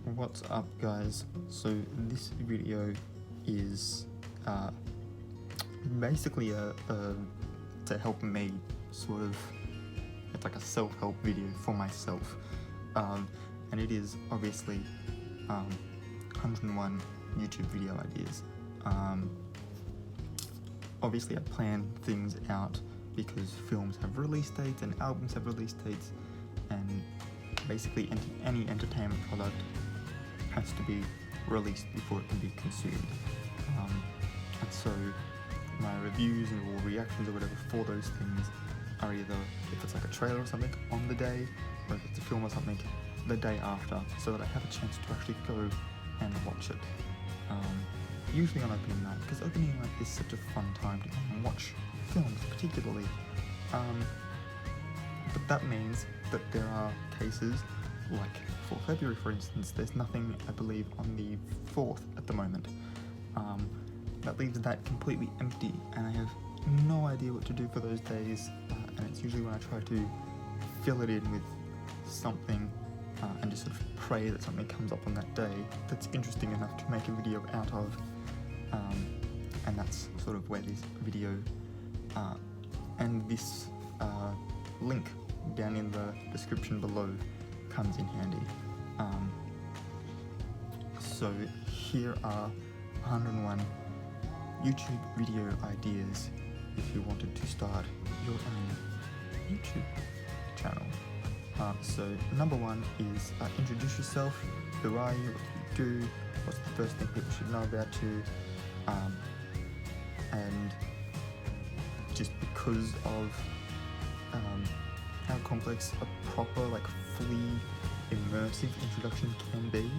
What's up, guys? So this video is basically to help me sort of, it's like a self-help video for myself, and it is obviously 101 YouTube video ideas. Obviously I plan things out because films have release dates and albums have release dates, and basically any entertainment product has to be released before it can be consumed. And so my reviews or reactions or whatever for those things are either, if it's like a trailer or something, on the day, or if it's a film or something, the day after, so that I have a chance to actually go and watch it. Usually on opening night, because opening night is such a fun time to go and watch films particularly. But that means that there are cases, like for February for instance, there's nothing I believe on the 4th at the moment. That leaves that completely empty, and I have no idea what to do for those days, and it's usually when I try to fill it in with something and just sort of pray that something comes up on that day that's interesting enough to make a video out of, and that's sort of where this video and this link down in the description below comes in handy. So here are 101 YouTube video ideas if you wanted to start your own YouTube channel. So number one is introduce yourself. Who are you? What do you do? What's the first thing people should know about you? And just because of how complex a proper, like fully immersive introduction can be,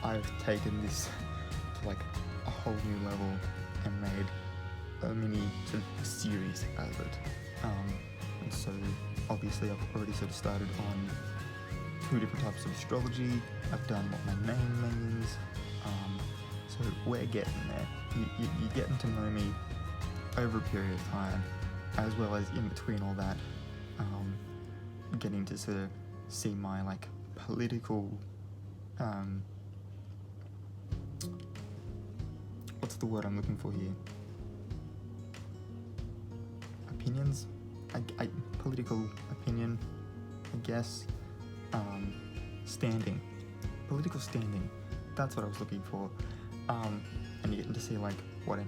I've taken this to like a whole new level and made a mini sort of series out of it. And so obviously I've already sort of started on 2 different types of astrology. I've done what my name means. So we're getting there. You're getting to know me over a period of time, as well as in between all that, getting to sort of see my like political, what's the word I'm looking for here? Opinions? Political opinion, I guess. Standing. Political standing. That's what I was looking for. And you're getting to see like what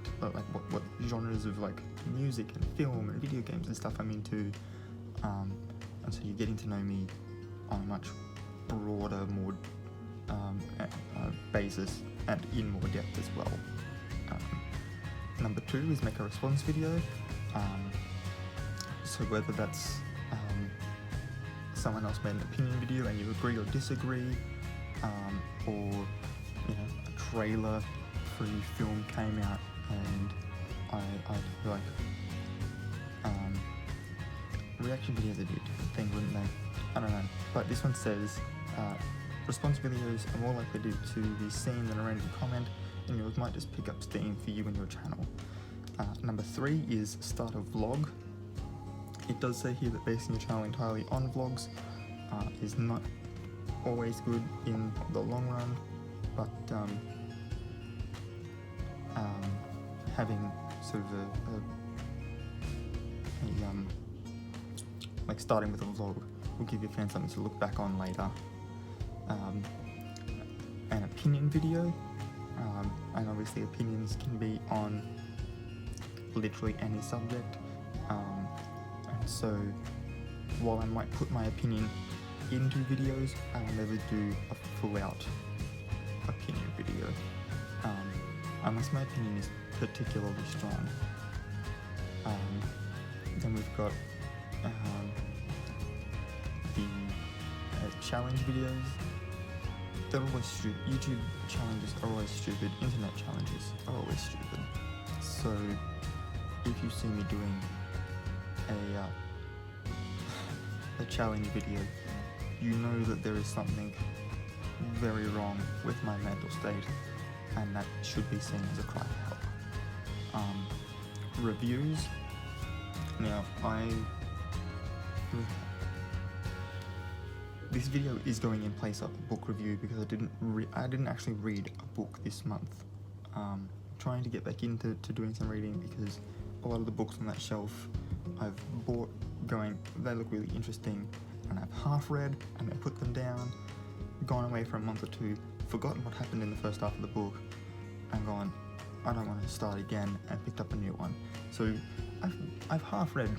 genres of like music and film and video games and stuff I'm into. And so you're getting to know me on a much broader, more basis and in more depth as well. Number 2 is make a response video. So whether that's someone else made an opinion video and you agree or disagree, or a trailer for a new film came out and I feel like reaction videos are a different thing, wouldn't they? I don't know, but this one says response videos are more likely to be seen than a random comment, and yours might just pick up steam for you and your channel. Number 3 is start a vlog. It does say here that basing your channel entirely on vlogs is not always good in the long run, but having sort of like starting with a vlog will give your fans something to look back on later. An opinion video, and obviously opinions can be on literally any subject, and so while I might put my opinion into videos, I will never do a full out opinion video, unless my opinion is particularly strong. Then we've got the challenge videos. They're always stupid. YouTube challenges are always stupid. Internet challenges are always stupid. So if you see me doing a challenge video, you know that there is something very wrong with my mental state, and that should be seen as a cry for help. Reviews. Now, this video is going in place of a book review because I didn't actually read a book this month. Trying to get back into doing some reading because a lot of the books on that shelf I've bought they look really interesting, and I've half read and then put them down, gone away for a month or two, forgotten what happened in the first half of the book, and gone, I don't want to start again, and picked up a new one. So I've half read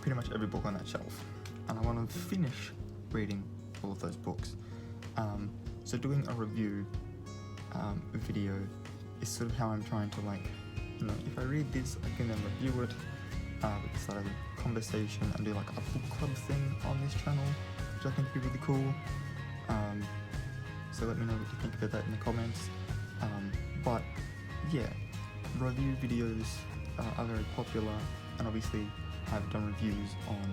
pretty much every book on that shelf, and I want to finish reading all of those books. So doing a review video is sort of how I'm trying to, like, if I read this, I can then review it, we can start a conversation and do like a book club thing on this channel, which I think would be really cool. So let me know what you think about that in the comments. But yeah, review videos are very popular, and obviously I've done reviews on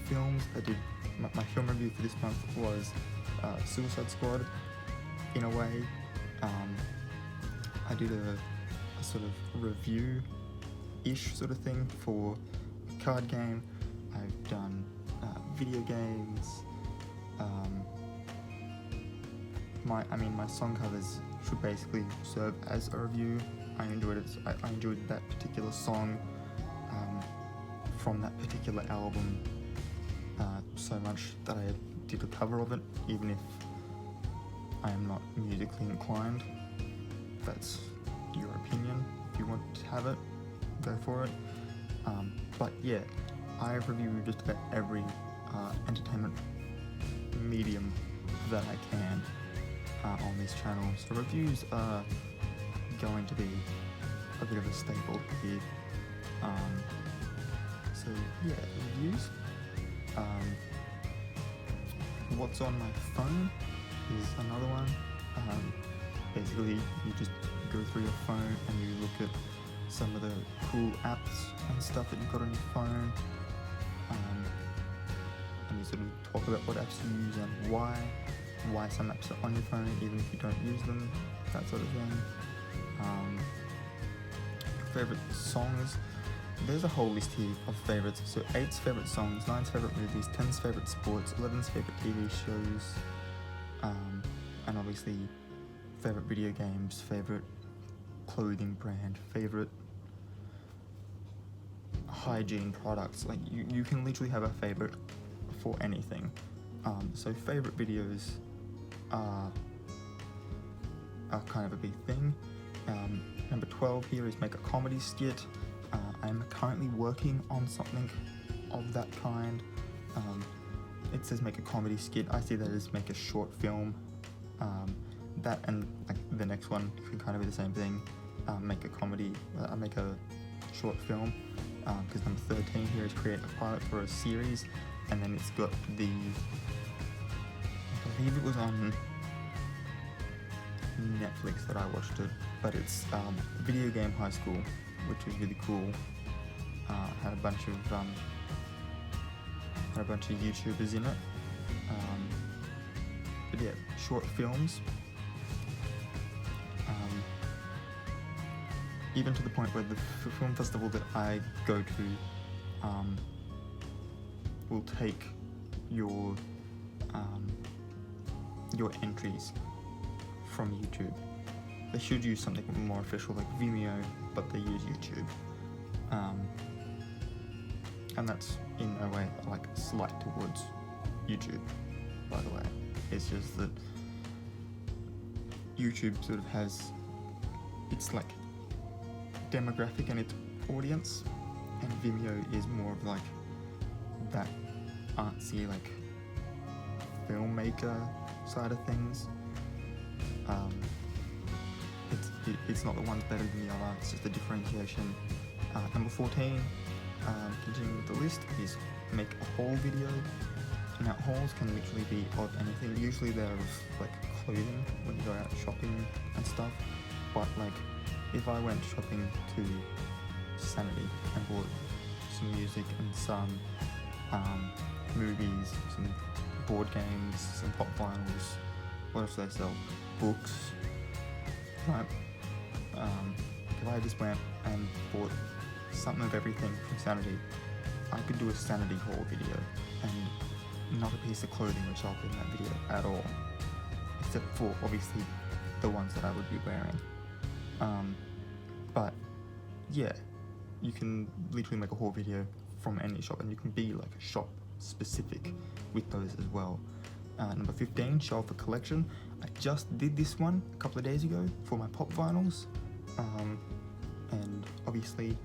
films. I did my film review for this month was Suicide Squad. In a way, I did a sort of review-ish sort of thing for a card game. I've done video games. My song covers should basically serve as a review. I enjoyed it. I enjoyed that particular song from that particular album so much that I did a cover of it, even if I am not musically inclined. That's your opinion. If you want to have it, go for it. But yeah, I review just about every entertainment medium that I can on this channel. So reviews are going to be a bit of a staple here. So yeah, reviews. What's on my phone is another one. Basically, you just go through your phone and you look at some of the cool apps and stuff that you've got on your phone, and you sort of talk about what apps you use and why some apps are on your phone even if you don't use them, that sort of thing. Favorite songs. There's a whole list here of favorites. So 8's favorite songs, 9's favorite movies, 10's favorite sports, 11's favorite TV shows, and obviously favorite video games, favorite clothing brand, favorite hygiene products. Like you can literally have a favorite for anything. So favorite videos are kind of a big thing. Number 12 here is make a comedy skit. I'm currently working on something of that kind. It says make a comedy skit. I see that as make a short film. That and like the next one could kind of be the same thing. Make a comedy, make a short film. Because number 13 here is create a pilot for a series, and then it's got I believe it was on Netflix that I watched it, but it's Video Game High School, which was really cool. Had a bunch of YouTubers in it. But yeah, short films. Even to the point where the film festival that I go to will take your entries from YouTube. They should use something more official like Vimeo, but they use YouTube. And that's in a way like slight towards YouTube, by the way. It's just that YouTube sort of has its like demographic and its audience, and Vimeo is more of like that artsy like filmmaker side of things. It's not the one's better than the other, it's just a differentiation. Number 14, continuing with the list, is make a haul video. Now hauls can literally be of anything. Usually they're of like clothing when you go out shopping and stuff, but like if I went shopping to Sanity and bought some music and some movies, some board games, some pop vinyls, what else do they sell? Books, right? If I just went and bought something of everything from Sanity, I could do a Sanity haul video, and not a piece of clothing would show up in that video at all, except for obviously the ones that I would be wearing. But yeah, you can literally make a haul video from any shop, and you can be like shop specific with those as well. Number 15, show off a collection. I just did this one a couple of days ago for my pop vinyls, and obviously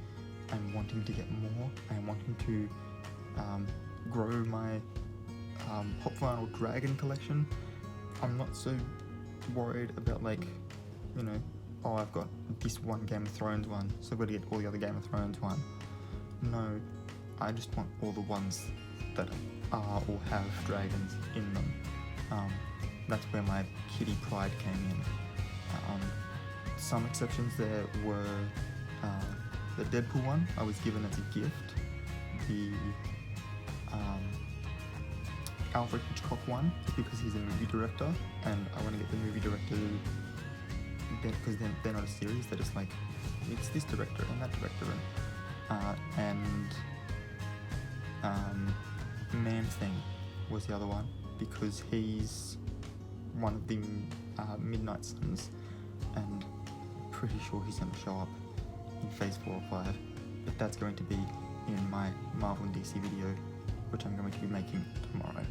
I'm wanting to get more. I'm wanting to grow my pop vinyl dragon collection. I'm not so worried about, like, you know, oh, I've got this one Game of Thrones one, so I've got to get all the other Game of Thrones one. No, I just want all the ones that are or have dragons in them. That's where my kitty pride came in. Some exceptions there were the Deadpool one I was given as a gift, the Alfred Hitchcock one because he's a movie director, and I want to get the movie director because they're not a series, they're just like, it's this director and that director, and Man-Thing was the other one because he's one of the Midnight Suns, and pretty sure he's going to show up in Phase 4 or 5, but that's going to be in my Marvel and DC video, which I'm going to be making tomorrow.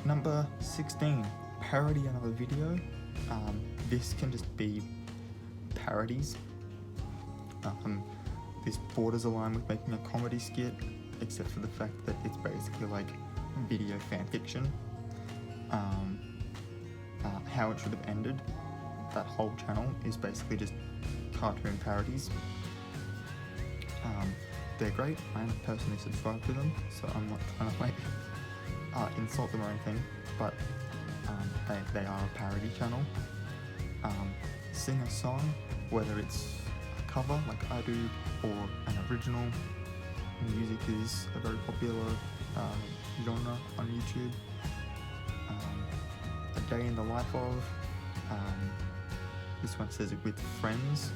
Number 16, parody another video. This can just be parodies. This borders a line with making a comedy skit, except for the fact that it's basically like video fan fiction. How it should have ended, that whole channel is basically just cartoon parodies. They're great. I'm personally subscribed to them, so I'm not trying to like insult them or anything, but they are a parody channel. Sing a song, whether it's a cover like I do or an original. Music is a very popular genre on YouTube. A day in the life of, this one says it with friends.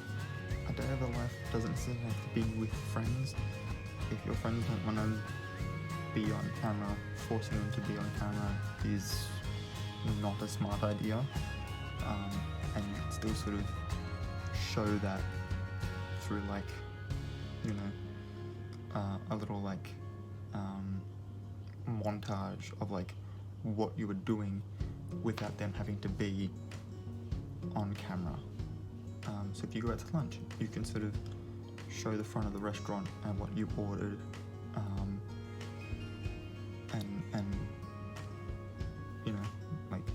A day of the life doesn't necessarily have to be with friends. If your friends don't want to be on camera, forcing them to be on camera is not a smart idea, and you can still sort of show that through, like, you know, a little like montage of like what you were doing without them having to be on camera. So if you go out to lunch, you can sort of show the front of the restaurant and what you ordered, and you know, like,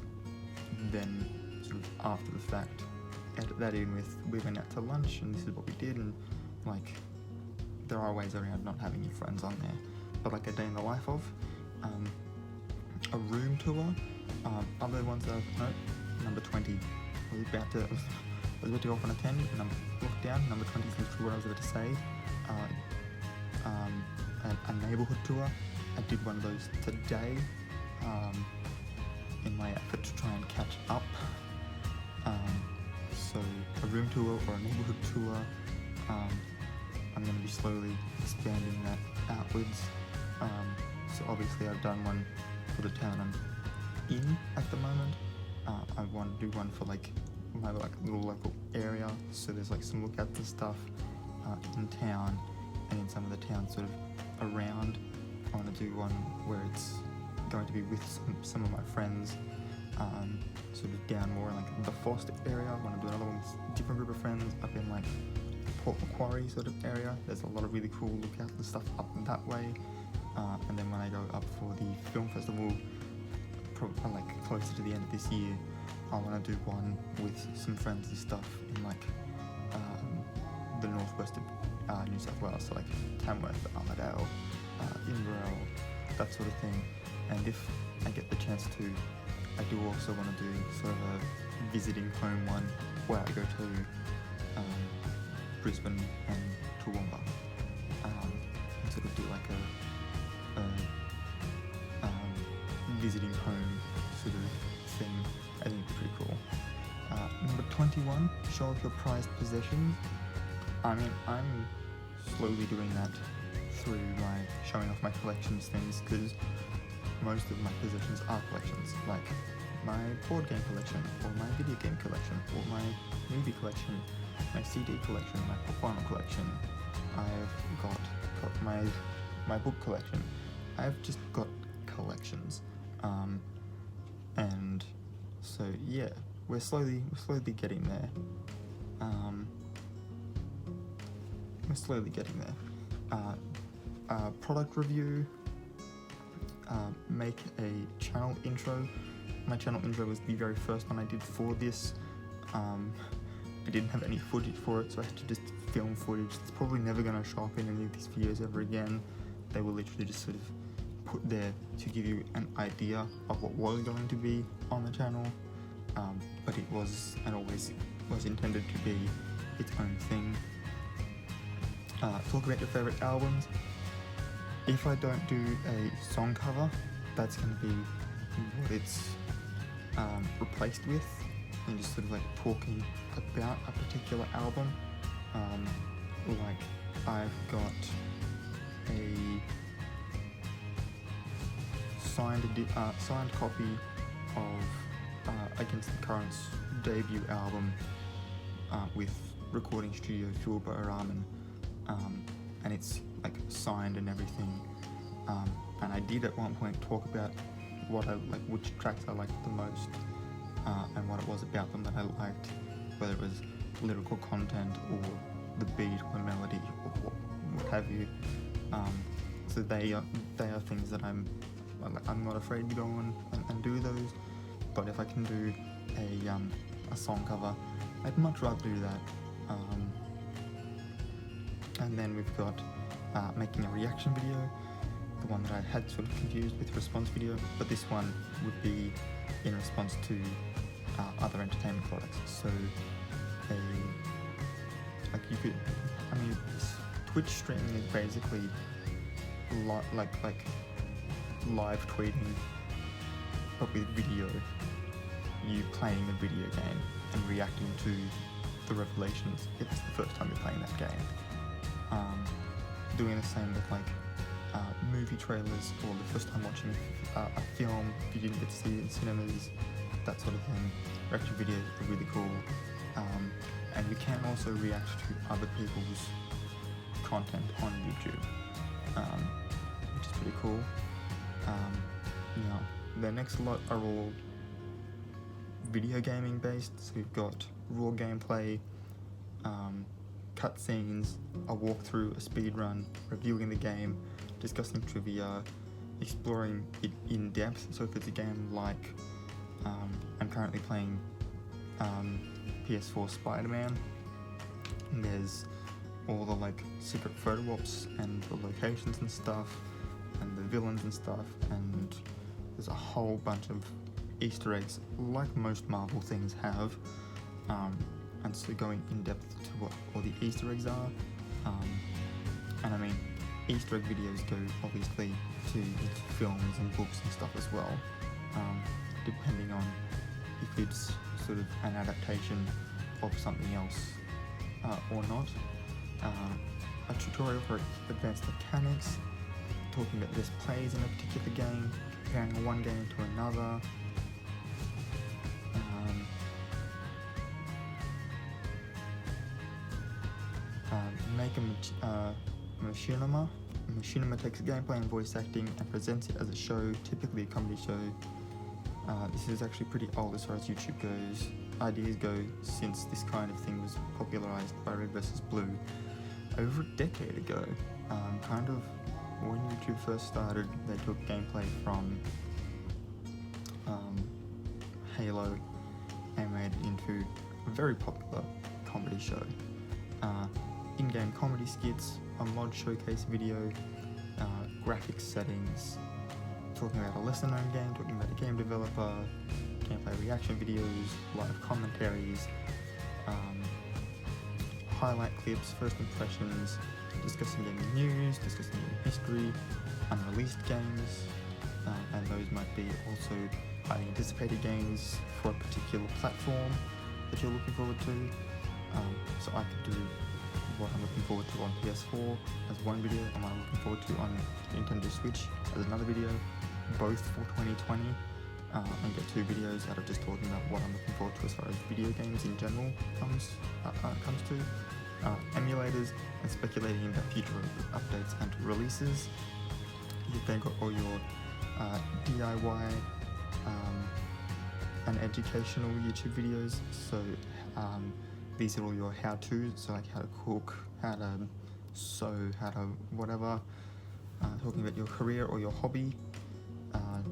then sort of after the fact edit that in with, we went out to lunch and this is what we did, and like, there are ways around not having your friends on there. But like a day in the life of, a room tour, other ones that I've noted, number 20, I was about to go off on a 10, and I looked down, number 20 is literally what I was about to say. A neighbourhood tour, I did one of those today, in my effort to try and catch up. So a room tour or a neighbourhood tour, I'm going to be slowly expanding that outwards. So obviously I've done one for the town I'm in at the moment. I want to do one for like my like little local area, so there's like some lookouts and stuff in town and in some of the towns sort of around. I want to do one where it's going to be with some of my friends, sort of down more in like the Foster area. I want to do another one with a different group of friends up in like Port Macquarie sort of area. There's a lot of really cool lookouts and stuff up that way. And then when I go up for the film festival, probably like closer to the end of this year, I want to do one with some friends and stuff in like the northwest of New South Wales, so like Tamworth, Armidale, Inverell, that sort of thing. And if I get the chance to, I do also want to do sort of a visiting home one where I go to Brisbane and Toowoomba, and sort of do like a visiting home sort of thing. I think it's pretty cool. Number 21, show off your prized possessions. I mean, I'm slowly doing that through my showing off my collections things, because most of my possessions are collections, like my board game collection, or my video game collection, or my movie collection, my CD collection, my pop vinyl collection. I've got my book collection. I've just got collections, and so yeah, we're slowly getting there. We're slowly getting there. Product review. Make a channel intro. My channel intro was the very first one I did for this. I didn't have any footage for it, so I had to just film footage. It's probably never going to show up in any of these videos ever again. They were literally just sort of put there to give you an idea of what was going to be on the channel, but it was and always was intended to be its own thing. Talk about your favorite albums. If I don't do a song cover, that's going to be what it's replaced with, and just sort of like talking about a particular album. Like I've got a signed copy of Against the Current's debut album with recording studio fueled by Ramen, and it's like signed and everything. And I did at one point talk about what I like, which tracks I liked the most, and what it was about them that I liked, whether it was lyrical content or the beat or the melody or what have you. So they are things that I'm not afraid to go on and do those. But if I can do a song cover, I'd much rather do that. And then we've got making a reaction video, the one that I had sort of confused with response video, but this one would be in response to other entertainment products. So Twitch streaming is basically like live tweeting, but with video. You playing the video game and reacting to the revelations if it's the first time you're playing that game. Doing the same with like movie trailers, or the first time watching a film you didn't get to see it in cinemas, that sort of thing. Reaction videos are really cool, and you can also react to other people's content on YouTube, which is pretty cool. Now, the next lot are all video gaming based, so we've got raw gameplay, cutscenes, a walkthrough, a speed run, reviewing the game, discussing trivia, exploring it in depth. So if it's a game like I'm currently playing PS4 Spider-Man, and there's all the like secret photo ops and the locations and stuff and the villains and stuff, and there's a whole bunch of Easter eggs like most Marvel things have, and so going in depth to what all the Easter eggs are, and I mean Easter egg videos go obviously to films and books and stuff as well, depending on if it's sort of an adaptation of something else or not. A tutorial for advanced mechanics, talking about best plays in a particular game, comparing one game to another. Make a machinima. Machinima takes gameplay and voice acting and presents it as a show, typically a comedy show. This is actually pretty old as far as YouTube goes. Ideas go since this kind of thing was popularized by Red vs. Blue over a decade ago. Kind of when YouTube first started, they took gameplay from Halo and made it into a very popular comedy show. In-game comedy skits, a mod showcase video, graphics settings, talking about a lesser-known game, talking about a game developer, gameplay reaction videos, live commentaries, highlight clips, first impressions, discussing gaming news, discussing gaming history, unreleased games, and those might be also highly anticipated games for a particular platform that you're looking forward to. So I could do what I'm looking forward to on PS4 as one video, and what I'm looking forward to on Nintendo Switch as another video, both for 2020 and get 2 videos out of just talking about what I'm looking forward to as far as video games in general comes to emulators and speculating about future updates and releases. You've then got all your DIY and educational YouTube videos. So these are all your how-tos, so like how to cook, how to sew, how to whatever, talking about your career or your hobby,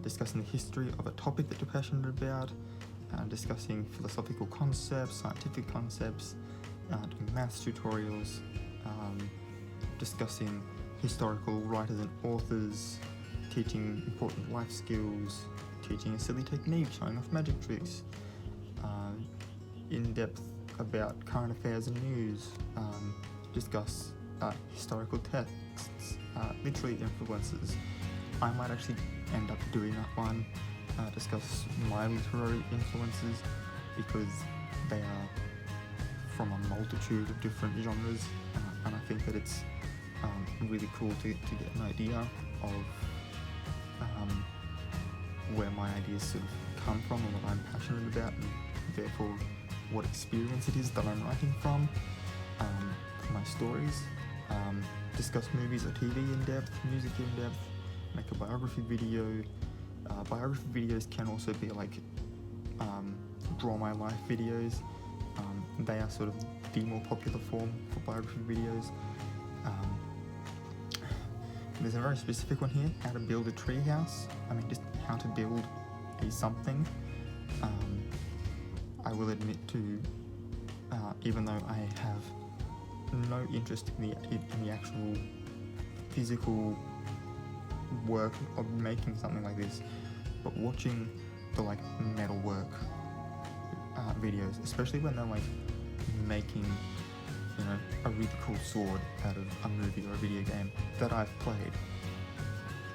discussing the history of a topic that you're passionate about, discussing philosophical concepts, scientific concepts, doing maths tutorials, discussing historical writers and authors, teaching important life skills, teaching a silly technique, showing off magic tricks, in-depth about current affairs and news, discuss historical texts, literary influences. I might actually end up doing that one, discuss my literary influences, because they are from a multitude of different genres, and I think that it's really cool to get an idea of where my ideas sort of come from and what I'm passionate about, and therefore what experience it is that I'm writing from for my stories. Discuss movies or TV in depth, music in depth, make a biography video. Biography videos can also be like draw my life videos. They are sort of the more popular form for biography videos. There's a very specific one here, how to build a treehouse. I mean, just how to build a something. I will admit to, even though I have no interest in the actual physical work of making something like this, but watching the like metalwork videos, especially when they're like making, you know, a really cool sword out of a movie or a video game that I've played,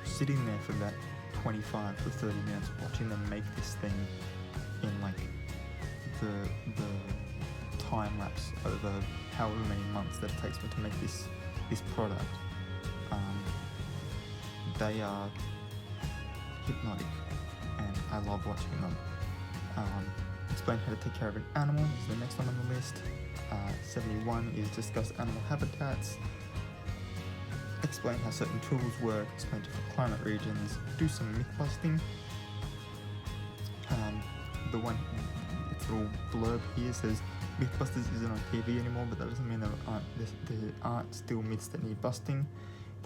sitting there for that 25 to 30 minutes watching them make this thing in like the time lapse over however many months that it takes me to make this product, they are hypnotic and I love watching them. Explain how to take care of an animal is the next one on the list. 71 is discuss animal habitats, explain how certain tools work, explain different climate regions, do some myth busting. The one, its little blurb here says Mythbusters isn't on TV anymore, but that doesn't mean there aren't still myths that need busting.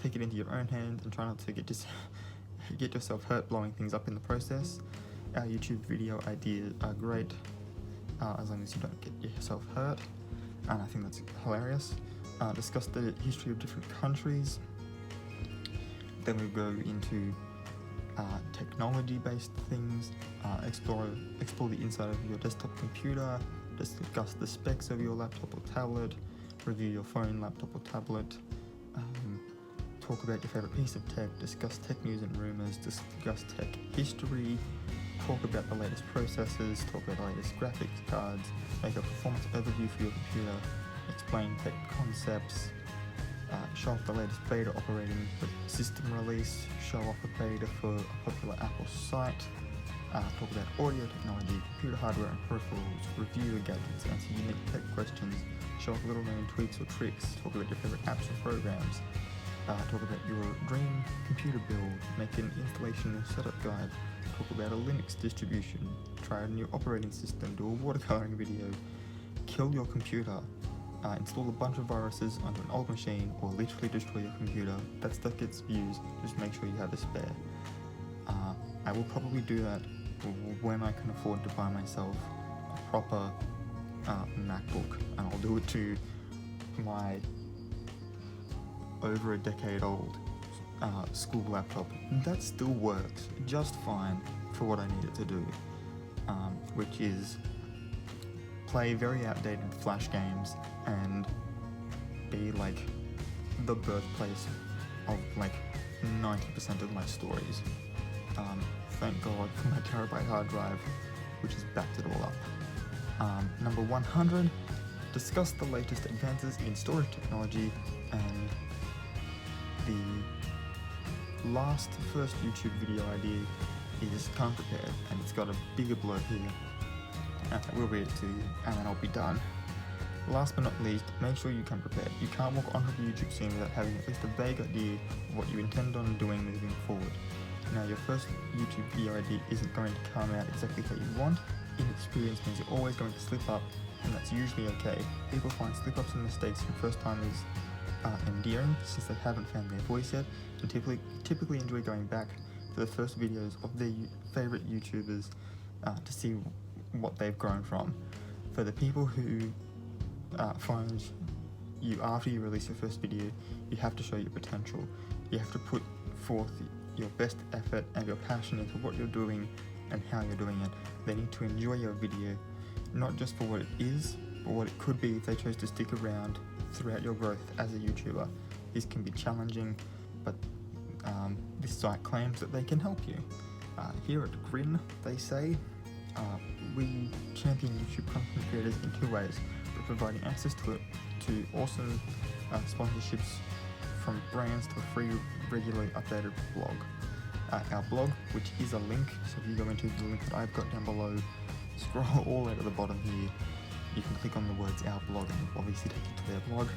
Take it into your own hands and try not to get yourself hurt blowing things up in the process. Our YouTube video ideas are great as long as you don't get yourself hurt, and I think that's hilarious. Discuss the history of different countries. Then we go into technology-based things. Explore the inside of your desktop computer. Discuss the specs of your laptop or tablet. Review your phone, laptop or tablet. Talk about your favorite piece of tech. Discuss tech news and rumors. Discuss tech history. Talk about the latest processors. Talk about the latest graphics cards. Make a performance overview for your computer. Explain tech concepts. Show off the latest beta operating system release. Show off a beta for a popular Apple site. Talk about audio technology, computer hardware and peripherals. Review your gadgets. Answer unique tech questions. Show off little known tweaks or tricks. Talk about your favorite apps and programs. Talk about your dream computer build. Make an installation or setup guide. Talk about a Linux distribution. Try a new operating system. Do a watercoloring video. Kill your computer. Install a bunch of viruses onto an old machine, or literally destroy your computer. That stuff gets views. Just make sure you have a spare. I will probably do that when I can afford to buy myself a proper MacBook, and I'll do it to my over a decade old school laptop. That still works just fine for what I need it to do, which is play very outdated Flash games and be like the birthplace of like 90% of my stories. Thank God for my terabyte hard drive, which has backed it all up. Number 100, discuss the latest advances in storage technology and first YouTube video idea is come prepared, and it's got a bigger blurb here. I will read it to you, and then I'll be done. Last but not least, make sure you come prepared. You can't walk onto the YouTube scene without having at least a vague idea of what you intend on doing moving forward. Now, your first YouTube video idea isn't going to come out exactly how you want. Inexperience means you're always going to slip up, and that's usually okay. People find slip-ups and mistakes from first-timers endearing, since they haven't found their voice yet, and typically enjoy going back to the first videos of their favourite YouTubers to see what they've grown from. For the people who find you after you release your first video, you have to show your potential. You have to put forth your best effort and your passion into what you're doing and how you're doing it. They need to enjoy your video, not just for what it is, but what it could be if they chose to stick around throughout your growth as a YouTuber. This can be challenging, but this site claims that they can help you. Here at Grin, they say, we champion YouTube content creators in two ways. We're providing access to awesome sponsorships from brands to a free, regularly updated blog. Our blog, which is a link, so if you go into the link that I've got down below, scroll all the way to the bottom here, you can click on the words Our Blog and it'll obviously take you to their blog.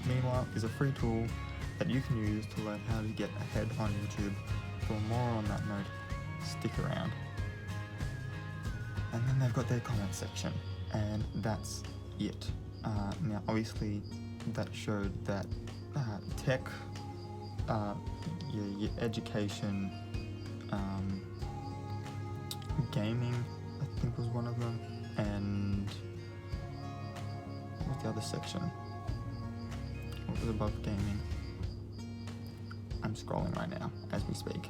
Meanwhile, is a free tool that you can use to learn how to get ahead on YouTube. For more on that note, stick around. And then they've got their comment section, and that's it. Now obviously that showed that tech, your education, gaming I think was one of them, and what's the other section? What was above gaming? I'm scrolling right now as we speak.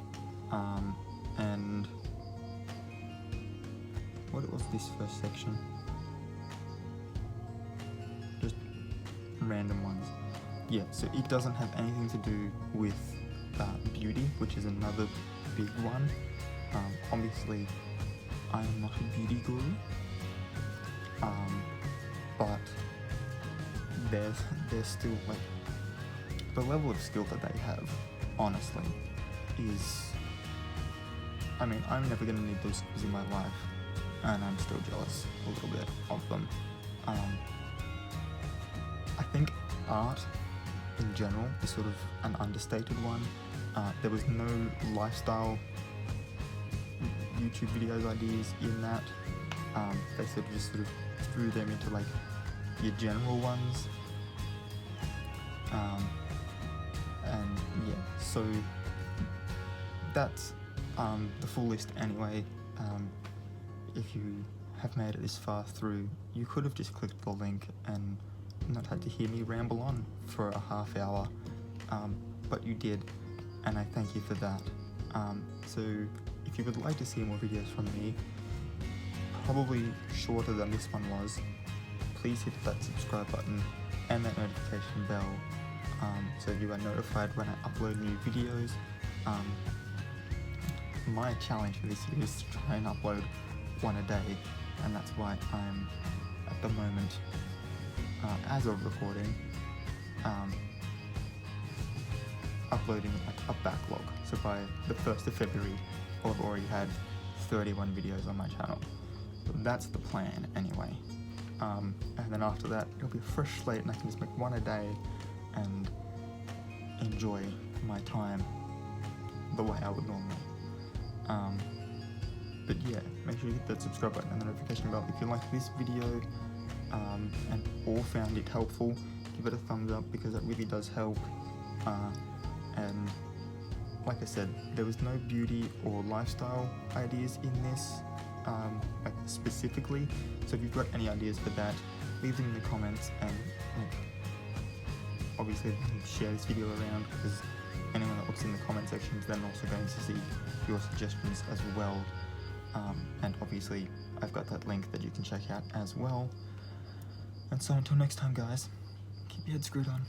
And what was this first section? Just random ones. Yeah, so it doesn't have anything to do with beauty, which is another big one. Obviously, I'm not a beauty guru, but there's still, like, the level of skill that they have, honestly, is, I mean, I'm never going to need those skills in my life, and I'm still jealous a little bit of them. I think art in general is sort of an understated one. There was no lifestyle YouTube videos ideas in that. They sort of just threw them into like your general ones. And yeah, so that's the full list anyway. If you have made it this far through, you could have just clicked the link and not had to hear me ramble on for a half hour, but you did, and I thank you for that. So if you would like to see more videos from me, probably shorter than this one was, please hit that subscribe button and that notification bell, so you are notified when I upload new videos. My challenge for this year is to try and upload one a day, and that's why I'm at the moment, as of recording, uploading like a backlog. So by the 1st of February, I've already had 31 videos on my channel. So that's the plan anyway. And then after that, it'll be a fresh slate and I can just make one a day and enjoy my time the way I would normally. But yeah, make sure you hit that subscribe button and the notification bell. If you liked this video and or found it helpful, give it a thumbs up because that really does help. And like I said, there was no beauty or lifestyle ideas in this, like specifically. So if you've got any ideas for that, leave them in the comments, and like, obviously share this video around, because anyone that looks in the comment section is then also going to see your suggestions as well. And obviously I've got that link that you can check out as well. And so until next time guys, keep your head screwed on.